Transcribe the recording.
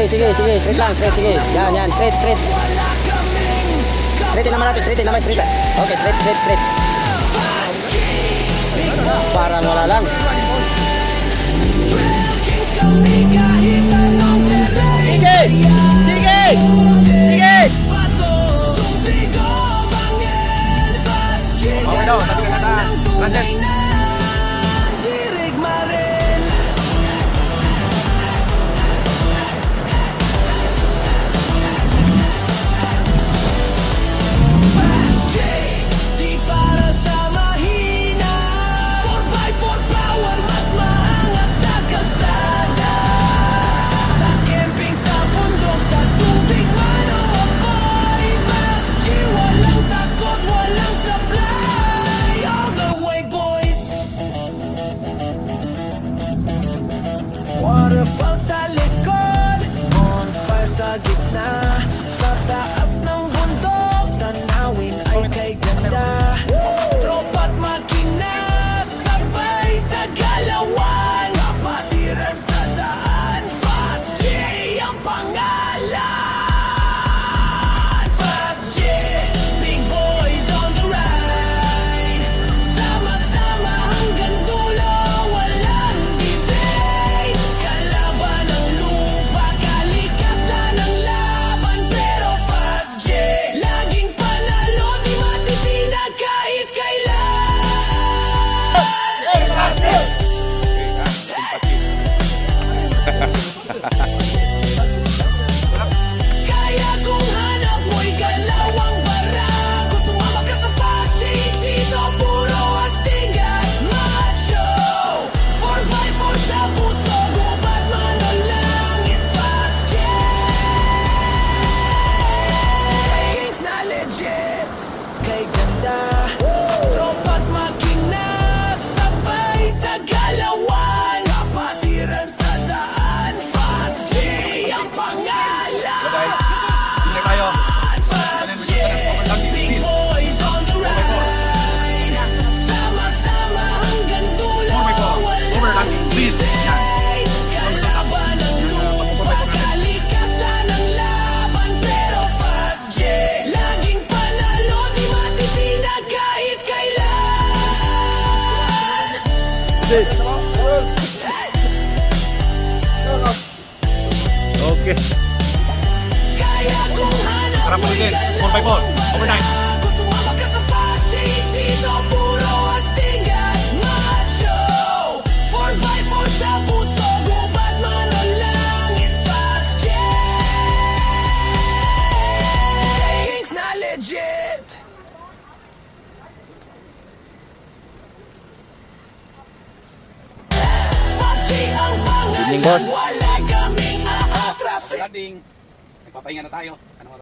sige, sige. Straight lang, straight, sige. Yan, straight, straight. Straightin naman natin, straightin naman, straight. Okay, straight, straight, straight. Para wala lang. Sige! Sige! Sige! Okay daw, sabi ka kata. Ranjet. Waterfall sa likod, on fire sa gitna. Sa taas ng bundok, tanawin ay kay ganda. Tropa't makina, sabay sa galawan. Kapatiran sa daan, Fast J ang pangalan. Fast J, big boys on the ride. Sama-sama hanggang dulo, walang debate. Kalaban ng lupa, kalikasan ng laban. Pero Fast J, laging panalo, di matitinag kahit kailan. Kaya kung hanap mo'y galawang bara, kung sumama ka sa Fast J, dito puro astig at macho. 4x4 sa puso, gubat man o langit, Fast J. Kings na legit, kay ganda. Tropa't makina, sabay sa galawan. Kapatiran sa daan, Fast J ang pangalan. Hindi tayo. Fast J, big boys on the ride. Sama-sama hanggang dulo, walang debate. Kalaban ng lupa, kalikasan ng laban. Pero Fast J, laging panalo, di matitinag kahit kailan. Okay. Kaya kung hanap Sarap mo'y ulitin. 4x4. galawang Overnight. bara, kung sumama ka sa Fast J, dito puro astig at macho. 4x4 sa puso, gubat man o langit, Fast J. Kings na legit. Fast J ang pangalan, Evening, boss. wala kaming aatras. Landing. Nagpapahinga na tayo. Ano